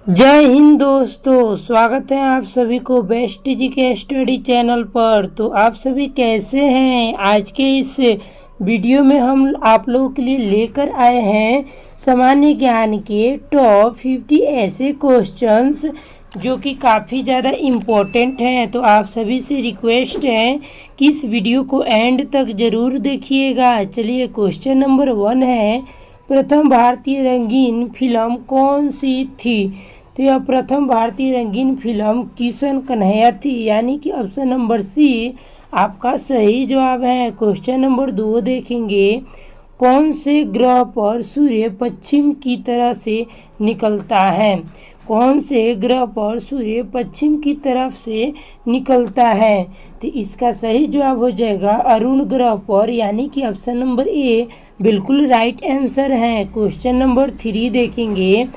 जय हिंद दोस्तों, स्वागत है आप सभी को बेस्ट जी के स्टडी चैनल पर। तो आप सभी कैसे हैं? आज के इस वीडियो में हम आप लोगों के लिए लेकर आए हैं सामान्य ज्ञान के टॉप 50 ऐसे क्वेश्चंस जो कि काफ़ी ज़्यादा इम्पोर्टेंट हैं। तो आप सभी से रिक्वेस्ट है कि इस वीडियो को एंड तक ज़रूर देखिएगा। चलिए, क्वेश्चन नंबर 1 है, प्रथम भारतीय रंगीन फिल्म कौन सी थी? तो यह प्रथम भारतीय रंगीन फिल्म किशन कन्हैया थी, यानी कि ऑप्शन नंबर सी आपका सही जवाब है। क्वेश्चन नंबर 2 देखेंगे, कौन से ग्रह पर सूर्य पश्चिम की तरह से निकलता है? कौन से ग्रह पर सूर्य पश्चिम की तरफ से निकलता है? तो इसका सही जवाब हो जाएगा अरुण ग्रह पर, यानी कि ऑप्शन नंबर ए बिल्कुल राइट आंसर है। क्वेश्चन नंबर 3 देखेंगे,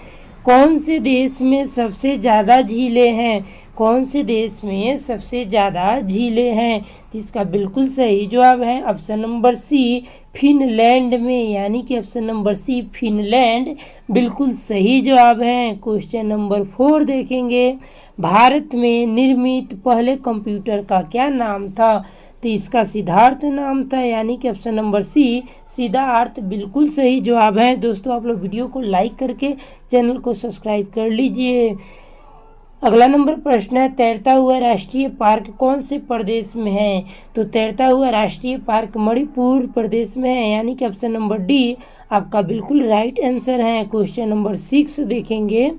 कौन से देश में सबसे ज़्यादा झीलें हैं? कौन से देश में सबसे ज़्यादा झीलें हैं? तो इसका बिल्कुल सही जवाब है ऑप्शन नंबर सी फिनलैंड में, यानी कि ऑप्शन नंबर सी फिनलैंड बिल्कुल सही जवाब है। क्वेश्चन नंबर 4 देखेंगे, भारत में निर्मित पहले कंप्यूटर का क्या नाम था? तो इसका सिद्धार्थ नाम था, यानी कि ऑप्शन नंबर सी सिद्धार्थ बिल्कुल सही जवाब है। दोस्तों, आप लोग वीडियो को लाइक करके चैनल को सब्सक्राइब कर लीजिए। अगला नंबर प्रश्न है, तैरता हुआ राष्ट्रीय पार्क कौन से प्रदेश में है? तो तैरता हुआ राष्ट्रीय पार्क मणिपुर प्रदेश में है, यानी कि ऑप्शन नंबर डी आपका बिल्कुल राइट आंसर है। क्वेश्चन नंबर 6 देखेंगे,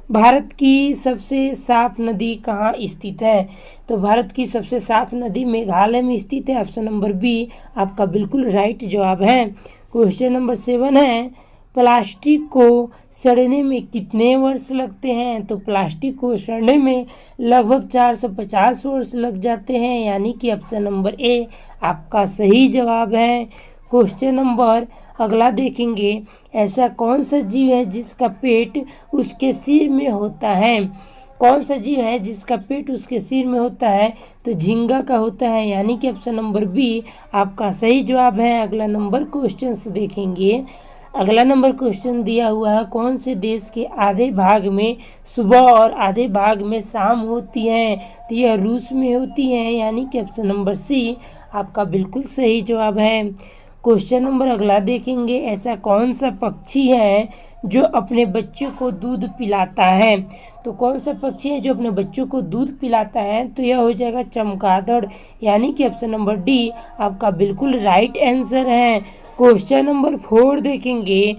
भारत की सबसे साफ नदी कहाँ स्थित है? तो भारत की सबसे साफ नदी मेघालय में स्थित है, ऑप्शन नंबर बी आपका बिल्कुल राइट जवाब है। क्वेश्चन नंबर 7 है, प्लास्टिक को सड़ने में कितने वर्ष लगते हैं? तो प्लास्टिक को सड़ने में लगभग 450 वर्ष लग जाते हैं, यानी कि ऑप्शन नंबर ए आपका सही जवाब है। क्वेश्चन नंबर अगला देखेंगे, ऐसा कौन सा जीव है जिसका पेट उसके सिर में होता है? कौन सा जीव है जिसका पेट उसके सिर में होता है? तो झींगा का होता है, यानी कि ऑप्शन नंबर बी आपका सही जवाब है। अगला नंबर क्वेश्चन देखेंगे, अगला नंबर क्वेश्चन दिया हुआ है, कौन से देश के आधे भाग में सुबह और आधे भाग में शाम होती है? तो यह रूस में होती है, यानी कि ऑप्शन नंबर सी आपका बिल्कुल सही जवाब है। क्वेश्चन नंबर अगला देखेंगे, ऐसा कौन सा पक्षी है जो अपने बच्चों को दूध पिलाता है? तो कौन सा पक्षी है जो अपने बच्चों को दूध पिलाता है? तो यह हो जाएगा चमगादड़, यानी कि ऑप्शन नंबर डी आपका बिल्कुल राइट आंसर है। क्वेश्चन नंबर 4 देखेंगे,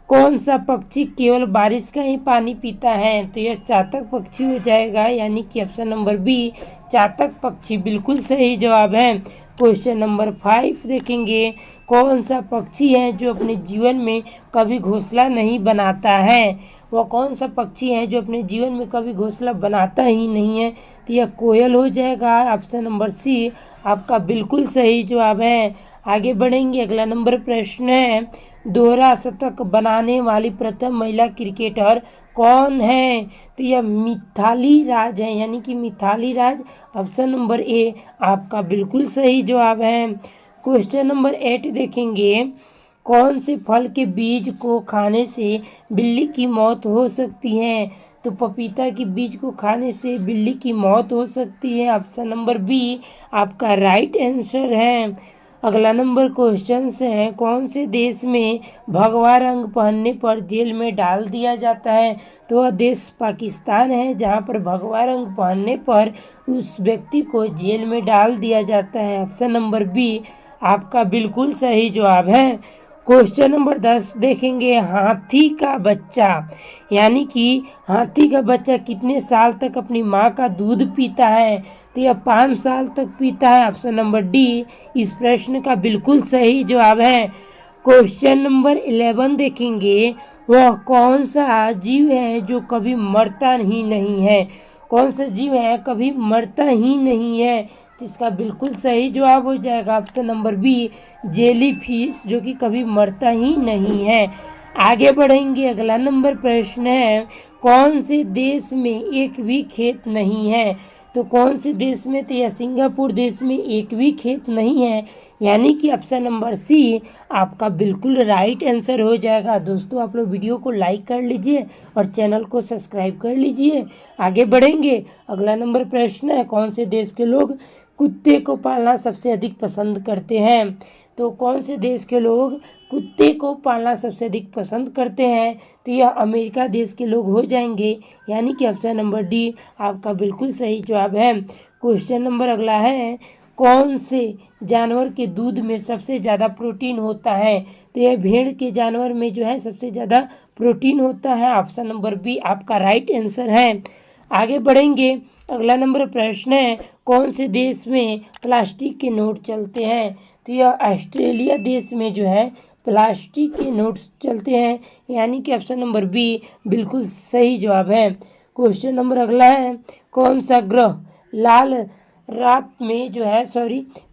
कौन सा पक्षी केवल बारिश का ही पानी पीता है? तो यह चातक पक्षी हो जाएगा, यानी कि ऑप्शन नंबर बी चातक पक्षी बिल्कुल सही जवाब है। क्वेश्चन नंबर 5 देखेंगे, कौन सा पक्षी है जो अपने जीवन में कभी घोंसला नहीं बनाता है? वह कौन सा पक्षी है जो अपने जीवन में कभी घोंसला बनाता ही नहीं है? तो यह कोयल हो जाएगा, ऑप्शन नंबर सी आपका बिल्कुल सही जवाब है। आगे बढ़ेंगे, अगला नंबर प्रश्न है, दोहरा शतक बनाने वाली प्रथम महिला क्रिकेटर कौन है? तो यह मिथाली राज है, यानी कि Mithali Raj option number A आपका बिल्कुल सही जवाब है। क्वेश्चन नंबर 8 देखेंगे, कौन से फल के बीज को खाने से बिल्ली की मौत हो सकती है? तो पपीता के बीज को खाने से बिल्ली की मौत हो सकती है, ऑप्शन नंबर बी आपका राइट आंसर है। अगला नंबर क्वेश्चन है, कौन से देश में भगवा रंग पहनने पर जेल में डाल दिया जाता है? तो वह देश पाकिस्तान है, जहां पर भगवा रंग पहनने पर उस व्यक्ति को जेल में डाल दिया जाता है, ऑप्शन नंबर बी आपका बिल्कुल सही जवाब है। क्वेश्चन नंबर 10 देखेंगे, हाथी का बच्चा, यानी कि हाथी का बच्चा कितने साल तक अपनी माँ का दूध पीता है? तो यह 5 साल तक पीता है, ऑप्शन नंबर डी इस प्रश्न का बिल्कुल सही जवाब है। क्वेश्चन नंबर 11 देखेंगे, वह कौन सा जीव है जो कभी मरता ही नहीं है? कौन सा जीव है कभी मरता ही नहीं है? इसका बिल्कुल सही जवाब हो जाएगा option number B jellyfish, जो कि कभी मरता ही नहीं है। आगे बढ़ेंगे, अगला नंबर प्रश्न है, कौन से देश में एक भी खेत नहीं है? तो कौन से देश में? तो यह सिंगापुर देश में एक भी खेत नहीं है, यानी कि ऑप्शन नंबर सी आपका बिल्कुल राइट आंसर हो जाएगा। दोस्तों आप लोग वीडियो को लाइक कर लीजिए और चैनल को सब्सक्राइब कर लीजिए। आगे बढ़ेंगे। अगला नंबर प्रश्न है, कौन से देश के लोग कुत्ते को पालना सबसे अधिक पसंद करते हैं? तो कौन से देश के लोग कुत्ते को पालना सबसे अधिक पसंद करते हैं? तो यह अमेरिका देश के लोग हो जाएंगे, यानी कि ऑप्शन नंबर डी आपका बिल्कुल सही जवाब है। क्वेश्चन नंबर अगला है, कौन से जानवर के दूध में सबसे ज़्यादा प्रोटीन होता है? तो यह भेड़ के जानवर में जो है सबसे ज़्यादा प्रोटीन होता है। ऑप्शन नंबर बी आपका राइट आंसर है। आगे बढ़ेंगे। अगला नंबर प्रश्न है, कौन से देश में प्लास्टिक के नोट चलते हैं? तो यह ऑस्ट्रेलिया देश में जो है प्लास्टिक के नोट्स चलते हैं, यानी कि ऑप्शन नंबर बी बिल्कुल सही जवाब है। क्वेश्चन नंबर अगला है, कौन सा ग्रह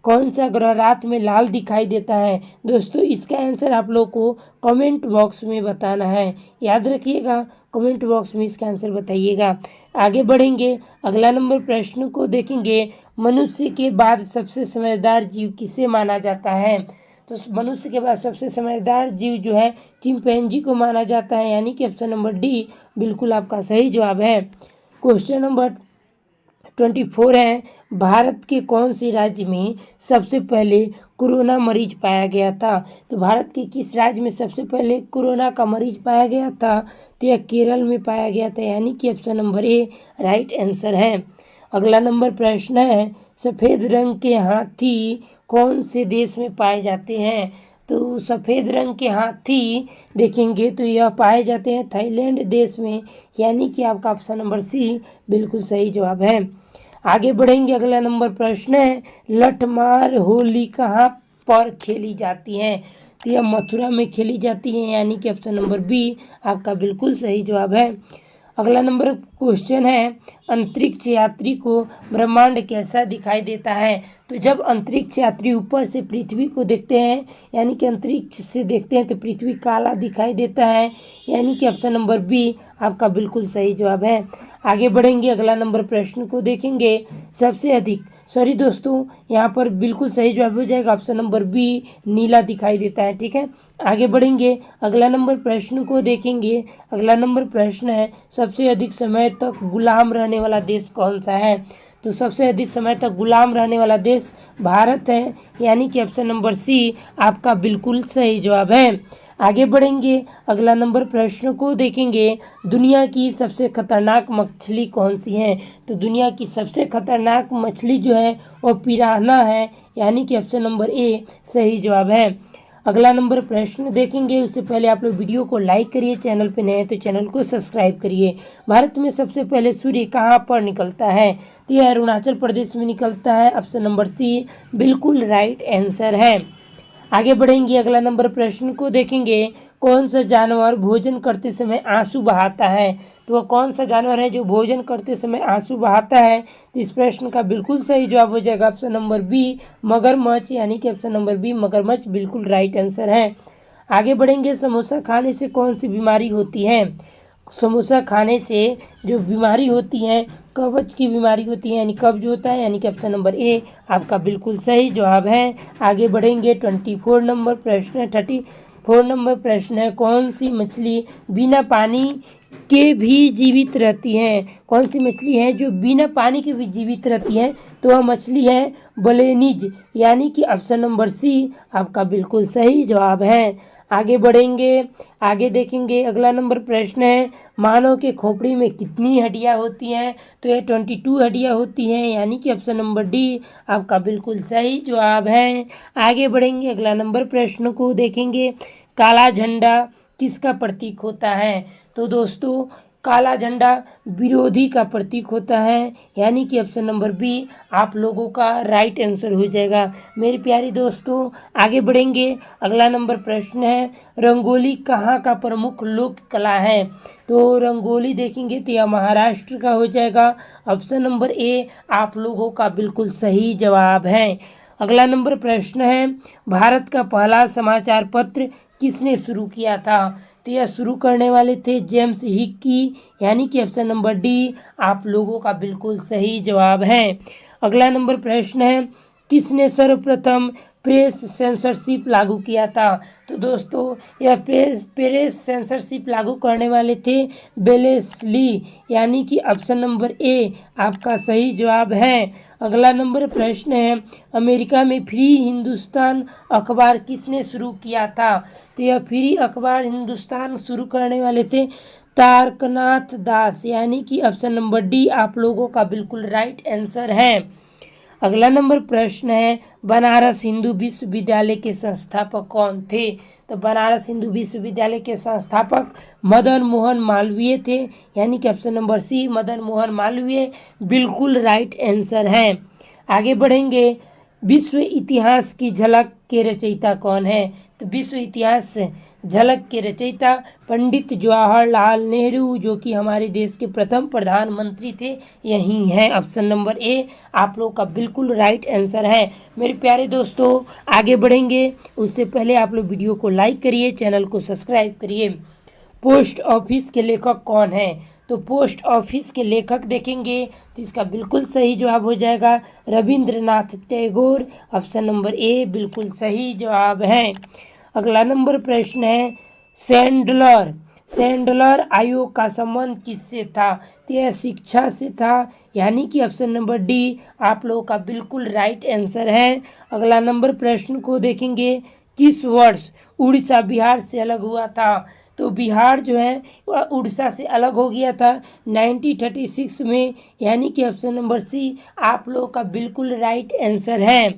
कौन सा ग्रह रात में लाल दिखाई देता है? दोस्तों इसका आंसर आप लोग को कमेंट बॉक्स में बताना है, याद रखिएगा, कमेंट बॉक्स में इसका आंसर बताइएगा। आगे बढ़ेंगे। अगला नंबर प्रश्न को देखेंगे, मनुष्य के बाद सबसे समझदार जीव किसे माना जाता है? तो मनुष्य के बाद सबसे समझदार जीव जो है चिंपैंजी को माना जाता है, यानी कि ऑप्शन नंबर डी बिल्कुल आपका सही जवाब है। क्वेश्चन नंबर 24 है, भारत के कौन से राज्य में सबसे पहले कोरोना मरीज पाया गया था? तो भारत के किस राज्य में सबसे पहले कोरोना का मरीज पाया गया था? तो यह केरल में पाया गया था, यानी कि option number A right answer है। अगला नंबर प्रश्न है, सफ़ेद रंग के हाथी कौन से देश में पाए जाते हैं? तो सफ़ेद रंग के हाथी देखेंगे तो यह पाए जाते हैं थाईलैंड देश में, यानी कि आपका ऑप्शन नंबर सी बिल्कुल सही जवाब है। आगे बढ़ेंगे। अगला नंबर प्रश्न है, लठमार होली कहाँ पर खेली जाती है? तो यह मथुरा में खेली जाती है, यानी कि ऑप्शन नंबर बी आपका बिल्कुल सही जवाब है। अगला नंबर क्वेश्चन है, अंतरिक्ष यात्री को ब्रह्मांड कैसा दिखाई देता है? तो जब अंतरिक्ष यात्री ऊपर से पृथ्वी को देखते हैं, यानी कि अंतरिक्ष से देखते हैं, तो पृथ्वी काला दिखाई देता है, यानी कि ऑप्शन नंबर बी आपका बिल्कुल सही जवाब है। आगे बढ़ेंगे। अगला नंबर प्रश्न को देखेंगे, सबसे अधिक दोस्तों यहाँ पर बिल्कुल सही जवाब हो जाएगा, ऑप्शन नंबर बी नीला दिखाई देता है। ठीक है, आगे बढ़ेंगे। अगला नंबर प्रश्न को देखेंगे। अगला नंबर प्रश्न है, सबसे अधिक समय तक गुलाम रहने वाला देश कौन सा है? तो सबसे अधिक समय तक गुलाम रहने वाला देश भारत है, यानी कि ऑप्शन नंबर सी आपका बिल्कुल सही जवाब है। आगे बढ़ेंगे। अगला नंबर प्रश्न को देखेंगे, दुनिया की सबसे खतरनाक मछली कौन सी है? तो दुनिया की सबसे खतरनाक मछली जो है वो पिरान्हा है, यानी कि ऑप्शन नंबर ए सही जवाब है। अगला नंबर प्रश्न देखेंगे, उससे पहले आप लोग वीडियो को लाइक करिए, चैनल पे नए हैं तो चैनल को सब्सक्राइब करिए। भारत में सबसे पहले सूर्य कहाँ पर निकलता है? तो यह अरुणाचल प्रदेश में निकलता है, ऑप्शन नंबर सी बिल्कुल राइट आंसर है। आगे बढ़ेंगे। अगला नंबर प्रश्न को देखेंगे, कौन सा जानवर भोजन करते समय आंसू बहाता है? तो वह कौन सा जानवर है जो भोजन करते समय आंसू बहाता है? तो इस प्रश्न का बिल्कुल सही जवाब हो जाएगा ऑप्शन नंबर बी मगरमच्छ, यानी कि ऑप्शन नंबर बी मगरमच्छ बिल्कुल राइट आंसर है। आगे बढ़ेंगे। समोसा खाने से कौन सी बीमारी होती है? समोसा खाने से जो बीमारी होती है कब्ज की बीमारी होती है, यानी कब्ज होता है, यानी कि ऑप्शन नंबर ए आपका बिल्कुल सही जवाब है। आगे बढ़ेंगे। 34 नंबर प्रश्न है, कौन सी मछली बिना पानी के भी जीवित रहती हैं? कौन सी मछली है जो बिना पानी के भी जीवित रहती है? तो वह मछली है बलेनिज, यानी कि ऑप्शन नंबर सी आपका बिल्कुल सही जवाब है। आगे बढ़ेंगे। आगे देखेंगे। अगला नंबर प्रश्न है, मानव के खोपड़ी में कितनी हड्डियां होती हैं? तो यह 22 हड्डियां होती हैं, यानी कि ऑप्शन नंबर डी आपका बिल्कुल सही जवाब है। आगे बढ़ेंगे। अगला नंबर प्रश्न को देखेंगे, काला झंडा किसका प्रतीक होता है? तो दोस्तों काला झंडा विरोधी का प्रतीक होता है, यानी कि ऑप्शन नंबर बी आप लोगों का राइट आंसर हो जाएगा। मेरे प्यारे दोस्तों आगे बढ़ेंगे। अगला नंबर प्रश्न है, रंगोली कहाँ का प्रमुख लोक कला है? तो रंगोली देखेंगे तो यह महाराष्ट्र का हो जाएगा, ऑप्शन नंबर ए आप लोगों का बिल्कुल सही जवाब है। अगला नंबर प्रश्न है, भारत का पहला समाचार पत्र किसने शुरू किया था? तो यह शुरू करने वाले थे जेम्स हिकी, यानी कि ऑप्शन नंबर डी आप लोगों का बिल्कुल सही जवाब है। अगला नंबर प्रश्न है, किसने सर्वप्रथम प्रेस सेंसरशिप लागू किया था? तो दोस्तों यह प्रेस सेंसरशिप लागू करने वाले थे बेलेस्ली, यानी कि ऑप्शन नंबर ए आपका सही जवाब है। अगला नंबर प्रश्न है, अमेरिका में फ्री हिंदुस्तान अखबार किसने शुरू किया था? तो यह फ्री अखबार हिंदुस्तान शुरू करने वाले थे तारकनाथ दास, यानी कि ऑप्शन नंबर डी आप लोगों का बिल्कुल राइट आंसर है। अगला नंबर प्रश्न है, बनारस हिंदू विश्वविद्यालय के संस्थापक कौन थे? तो बनारस हिंदू विश्वविद्यालय के संस्थापक मदन मोहन मालवीय थे, यानी कि option number C Madan Mohan Malviya बिल्कुल राइट आंसर है। आगे बढ़ेंगे, विश्व इतिहास की झलक के रचयिता कौन है? तो विश्व इतिहास झलक के रचयिता पंडित जवाहरलाल नेहरू, जो कि हमारे देश के प्रथम प्रधानमंत्री थे, यही हैं। ऑप्शन नंबर ए आप लोग का बिल्कुल राइट आंसर है। मेरे प्यारे दोस्तों आगे बढ़ेंगे उससे पहले आप लोग वीडियो को लाइक करिए, चैनल को सब्सक्राइब करिए। पोस्ट ऑफिस के लेखक कौन है? तो पोस्ट ऑफिस के लेखक देखेंगे तो इसका बिल्कुल सही जवाब हो जाएगा Rabindranath Tagore, option number A बिल्कुल सही जवाब है। अगला नंबर प्रश्न है, सैंडलर आयोग का संबंध किससे था? तो यह शिक्षा से था, यानी कि ऑप्शन नंबर डी आप लोगों का बिल्कुल राइट आंसर है। अगला नंबर प्रश्न को देखेंगे, किस वर्ष उड़ीसा बिहार से अलग हुआ था? तो बिहार जो है उड़ीसा से अलग हो गया था 1936 में, यानी कि ऑप्शन नंबर सी आप लोगों का बिल्कुल राइट आंसर है।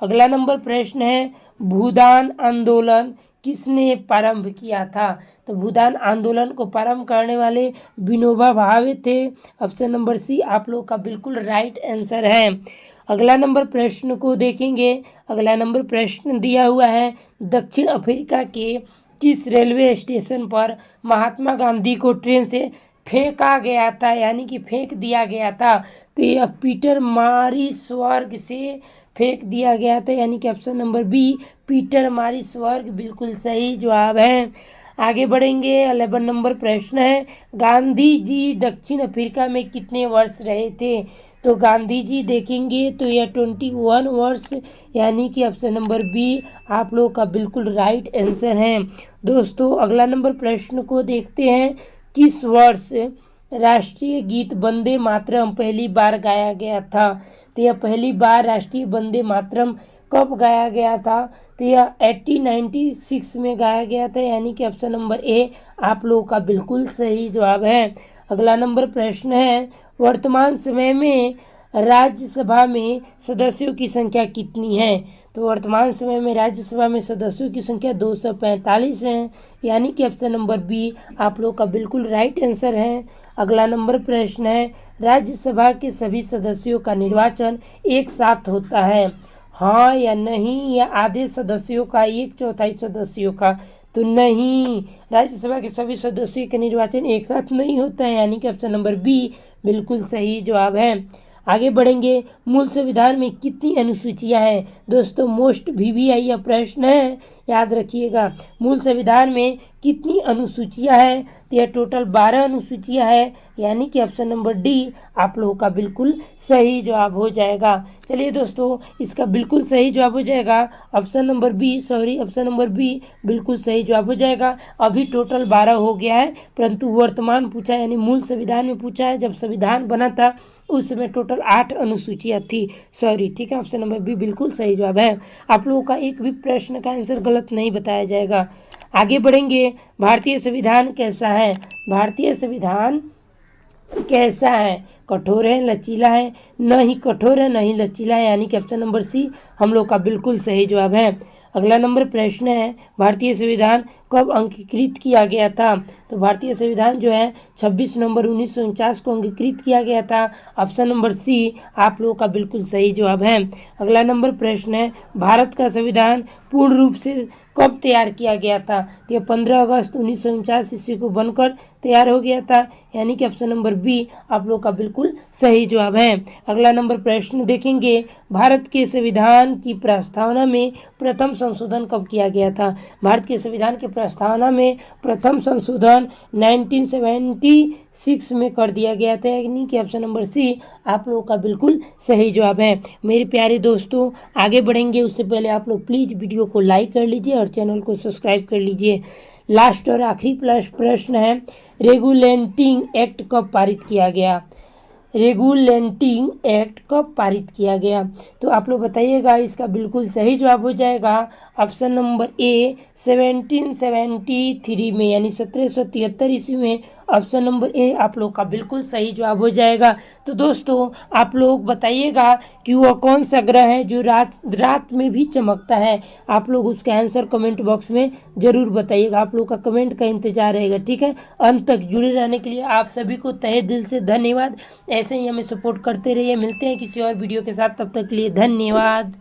अगला नंबर प्रश्न है, भूदान आंदोलन किसने प्रारंभ किया था? तो भूदान आंदोलन को प्रारंभ करने वाले विनोबा भावे थे, ऑप्शन नंबर सी आप लोग का बिल्कुल राइट आंसर है। अगला नंबर प्रश्न को देखेंगे, अगला नंबर प्रश्न दिया हुआ है, दक्षिण अफ्रीका के किस रेलवे स्टेशन पर महात्मा गांधी को ट्रेन से फेंका गया था, यानी कि फेंक दिया गया था? तो यह पीटरमारिट्सबर्ग से फेंक दिया गया था, यानी कि ऑप्शन नंबर बी पीटरमारिट्सबर्ग बिल्कुल सही जवाब है। आगे बढ़ेंगे, 11 नंबर प्रश्न है, गांधी जी दक्षिण अफ्रीका में कितने वर्ष रहे थे? तो गांधी जी देखेंगे तो यह 21 वर्ष, यानी कि ऑप्शन नंबर बी आप लोग का बिल्कुल राइट आंसर है। दोस्तों अगला नंबर प्रश्न को देखते हैं, किस वर्ष राष्ट्रीय गीत वंदे मातरम पहली बार गाया गया था? तो यह पहली बार राष्ट्रीय वंदे मातरम कब गाया गया था? तो यह 1896 में गाया गया था, यानी कि ऑप्शन नंबर ए आप लोगों का बिल्कुल सही जवाब है। अगला नंबर प्रश्न है, वर्तमान समय में राज्यसभा में सदस्यों की संख्या कितनी है? तो वर्तमान समय में राज्यसभा में सदस्यों की संख्या 245 है, यानी कि ऑप्शन नंबर बी आप लोग का बिल्कुल राइट आंसर है। अगला नंबर प्रश्न है, राज्यसभा के सभी सदस्यों का निर्वाचन एक साथ होता है, हाँ या नहीं, या आधे सदस्यों का, 1/4 सदस्यों का? तो नहीं, राज्यसभा के सभी सदस्यों का निर्वाचन एक साथ नहीं होता है, यानी कि ऑप्शन नंबर बी बिल्कुल सही जवाब है। आगे बढ़ेंगे, मूल संविधान में कितनी अनुसूचियां हैं? दोस्तों मोस्ट VVI यह प्रश्न है, याद रखिएगा। मूल संविधान में कितनी अनुसूचियां हैं? तो यह टोटल 12 अनुसूचियां हैं, यानी कि ऑप्शन नंबर डी आप लोगों का बिल्कुल सही जवाब हो जाएगा। चलिए दोस्तों इसका बिल्कुल सही जवाब हो जाएगा ऑप्शन नंबर बी बिल्कुल सही जवाब हो जाएगा। अभी टोटल 12 हो गया है, परंतु वर्तमान पूछा यानी मूल संविधान में पूछा है, जब संविधान बना था उस समय टोटल 8 अनुसूचियाँ थी, ठीक है। ऑप्शन नंबर बी बिल्कुल सही जवाब है। आप लोगों का एक भी प्रश्न का आंसर गलत नहीं बताया जाएगा। आगे बढ़ेंगे, भारतीय संविधान कैसा है? भारतीय संविधान कैसा है? कठोर है, लचीला है? न ही कठोर है न ही लचीला है, यानी कि ऑप्शन नंबर सी हम लोग का बिल्कुल सही जवाब है। अगला नंबर प्रश्न है, भारतीय संविधान कब अंगीकृत किया गया था? तो भारतीय संविधान जो है 26 नवंबर 1949 को अंगीकृत किया गया था। ऑप्शन नंबर सी आप लोगों का बिल्कुल सही जवाब है। अगला नंबर प्रश्न है, भारत का संविधान पूर्ण रूप से कब तैयार किया गया था? तो यह 15 अगस्त 1949 ईस्वी को बनकर तैयार हो गया था, यानी कि ऑप्शन नंबर बी आप लोग का बिल्कुल सही जवाब है। अगला नंबर प्रश्न देखेंगे, भारत के संविधान की प्रस्तावना में प्रथम संशोधन कब किया गया था? भारत के संविधान के प्रस्तावना में प्रथम संशोधन 1976 में कर दिया गया था, यानी कि ऑप्शन नंबर सी आप लोगों का बिल्कुल सही जवाब है। मेरे प्यारे दोस्तों, आगे बढ़ेंगे उससे पहले आप लोग प्लीज़ वीडियो को लाइक कर लीजिए और चैनल को सब्सक्राइब कर लीजिए। लास्ट और आखिरी प्रश्न है, रेगुलेटिंग एक्ट कब पारित किया गया? रेगुलेटिंग एक्ट कब पारित किया गया? तो आप लोग बताइएगा। इसका बिल्कुल सही जवाब हो जाएगा ऑप्शन नंबर ए 1773 में, यानी 1773 ईस्वी में। ऑप्शन नंबर ए आप लोग का बिल्कुल सही जवाब हो जाएगा। तो दोस्तों आप लोग बताइएगा कि वह कौन सा ग्रह है जो रात में भी चमकता है। आप लोग उसका आंसर कमेंट बॉक्स में ज़रूर बताइएगा। आप लोग का कमेंट का इंतजार रहेगा, ठीक है। अंत तक जुड़े रहने के लिए आप सभी को तहे दिल से धन्यवाद। ऐसे ही हमें सपोर्ट करते रहिए। मिलते हैं किसी और वीडियो के साथ, तब तक के लिए धन्यवाद।